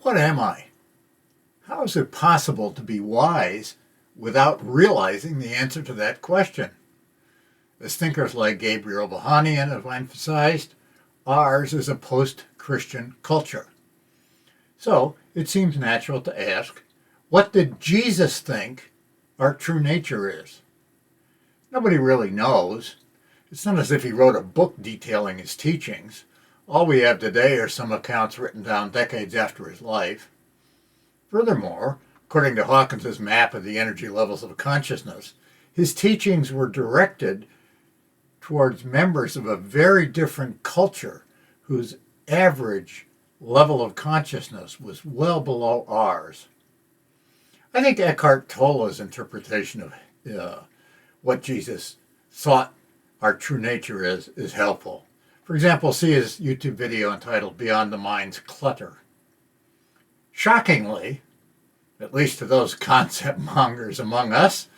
What am I? How is it possible to be wise without realizing the answer to that question? As thinkers like Gabriel Bahanian have emphasized, ours is a post-Christian culture. So it seems natural to ask, what did Jesus think our true nature is? Nobody really knows. It's not as if he wrote a book detailing his teachings. All we have today are some accounts written down decades after his life. Furthermore, according to Hawkins' map of the energy levels of consciousness, his teachings were directed towards members of a very different culture whose average level of consciousness was well below ours. I think Eckhard Tolle's interpretation of what Jesus thought our true nature is helpful. For example, see his YouTube video entitled Beyond the Mind's Clutter. Shockingly, at least to those concept mongers among us,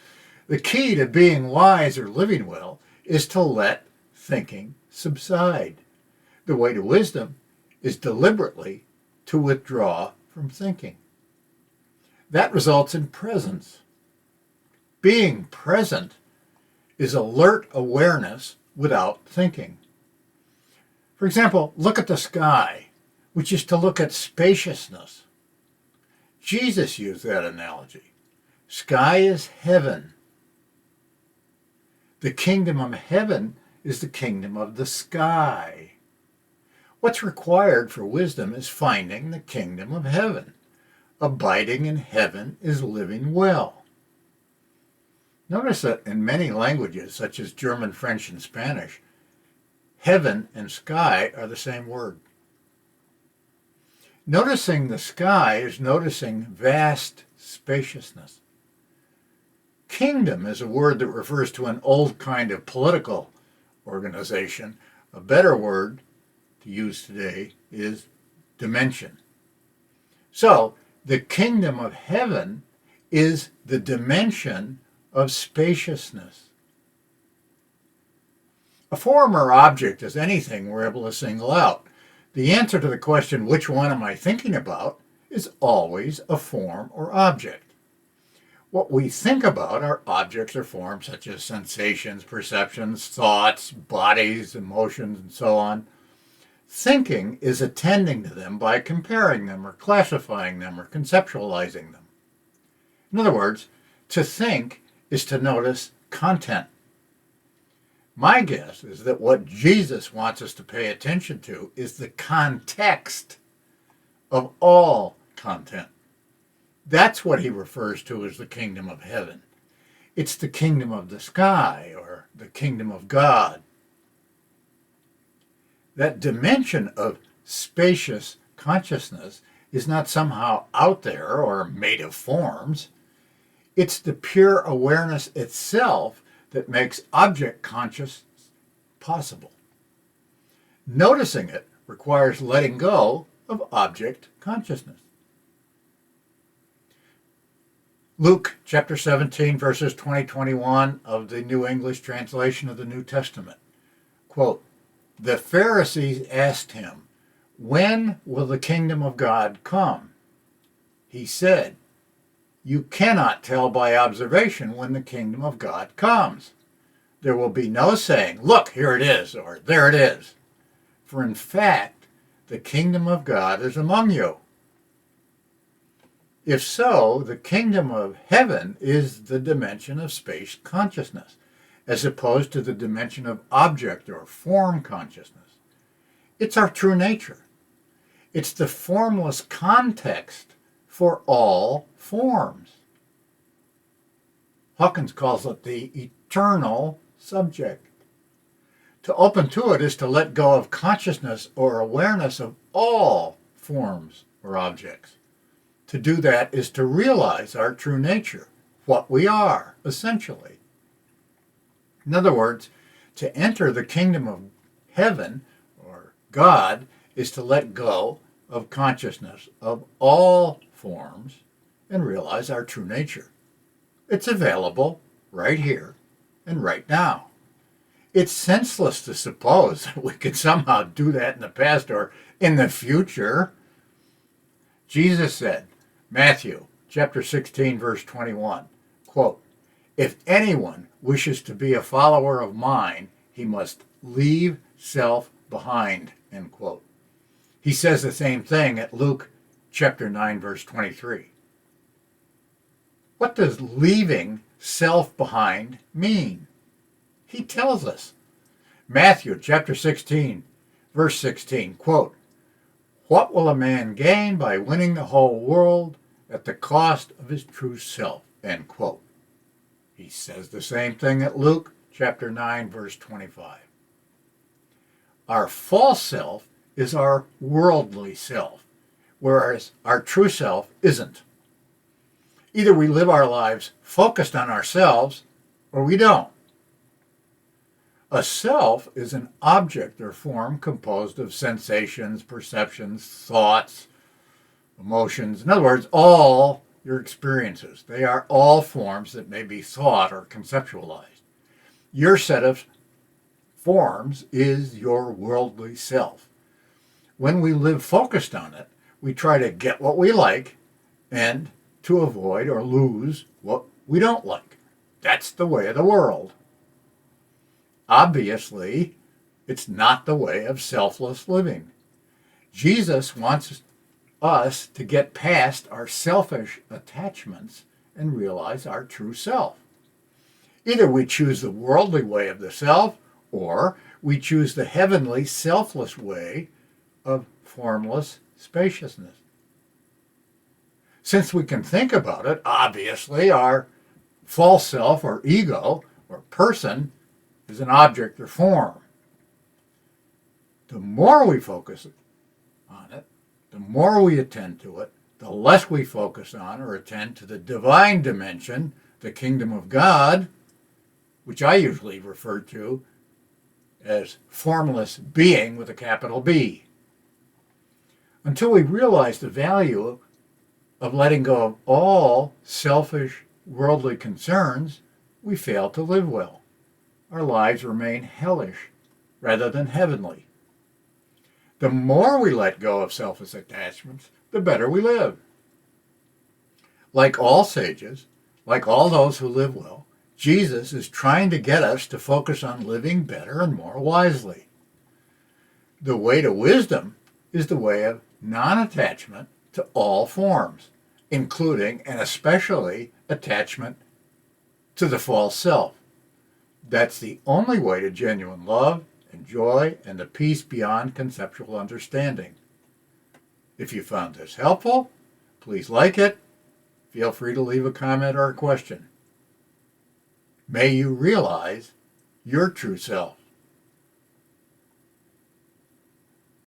the key to being wise or living well is to let thinking subside. The way to wisdom is deliberately to withdraw from thinking. That results in presence. Being present is alert awareness without thinking. For example, look at the sky, which is to look at spaciousness. Jesus used that analogy. Sky is heaven. The kingdom of heaven is the kingdom of the sky. What's required for wisdom is finding the kingdom of heaven. Abiding in heaven is living well. Notice that in many languages, such as German, French, and Spanish, heaven and sky are the same word. Noticing the sky is noticing vast spaciousness. Kingdom is a word that refers to an old kind of political organization. A better word to use today is dimension. So, the kingdom of heaven is the dimension of spaciousness. A form or object is anything we're able to single out. The answer to the question, which one am I thinking about, is always a form or object. What we think about are objects or forms such as sensations, perceptions, thoughts, bodies, emotions, and so on. Thinking is attending to them by comparing them or classifying them or conceptualizing them. In other words, to think is to notice content. My guess is that what Jesus wants us to pay attention to is the context of all content. That's what he refers to as the kingdom of heaven. It's the kingdom of the sky or the kingdom of God. That dimension of spacious consciousness is not somehow out there or made of forms. It's the pure awareness itself that makes object consciousness possible. Noticing it requires letting go of object consciousness. Luke chapter 17, verses 20-21 of the New English translation of the New Testament. Quote, "The Pharisees asked him, 'When will the kingdom of God come?' He said, 'You cannot tell by observation when the kingdom of God comes. There will be no saying, 'Look, here it is,' or 'There it is.' For in fact, the kingdom of God is among you." If so, the kingdom of heaven is the dimension of space consciousness, as opposed to the dimension of object or form consciousness. It's our true nature. It's the formless context for all forms. Hawkins calls it the eternal subject. To open to it is to let go of consciousness or awareness of all forms or objects. To do that is to realize our true nature, what we are, essentially. In other words, to enter the kingdom of heaven, or God, is to let go of consciousness of all forms and realize our true nature. It's available right here and right now. It's senseless to suppose that we could somehow do that in the past or in the future. Jesus said, Matthew chapter 16, verse 21, quote, "If anyone wishes to be a follower of mine, he must leave self behind," end quote. He says the same thing at Luke chapter 9, verse 23. What does leaving self behind mean? He tells us. Matthew chapter 16, verse 16, quote, "What will a man gain by winning the whole world at the cost of his true self?" End quote. He says the same thing at Luke chapter 9, verse 25. Our false self is our worldly self, whereas our true self isn't. Either we live our lives focused on ourselves or we don't. A self is an object or form composed of sensations, perceptions, thoughts, emotions. In other words, all your experiences. They are all forms that may be thought or conceptualized. Your set of forms is your worldly self. When we live focused on it, we try to get what we like and to avoid or lose what we don't like. That's the way of the world. Obviously, it's not the way of selfless living. Jesus wants us to get past our selfish attachments and realize our true self. Either we choose the worldly way of the self, or we choose the heavenly, selfless way of formless spaciousness. Since we can think about it, obviously our false self or ego or person is an object or form. The more we focus on it, the more we attend to it, the less we focus on or attend to the divine dimension, the kingdom of God, which I usually refer to as formless being with a capital B. Until we realize the value of letting go of all selfish, worldly concerns, we fail to live well. Our lives remain hellish rather than heavenly. The more we let go of selfish attachments, the better we live. Like all sages, like all those who live well, Jesus is trying to get us to focus on living better and more wisely. The way to wisdom is the way of non-attachment to all forms, including and especially attachment to the false self. That's the only way to genuine love and joy and the peace beyond conceptual understanding. If you found this helpful, please like it. Feel free to leave a comment or a question. May you realize your true self.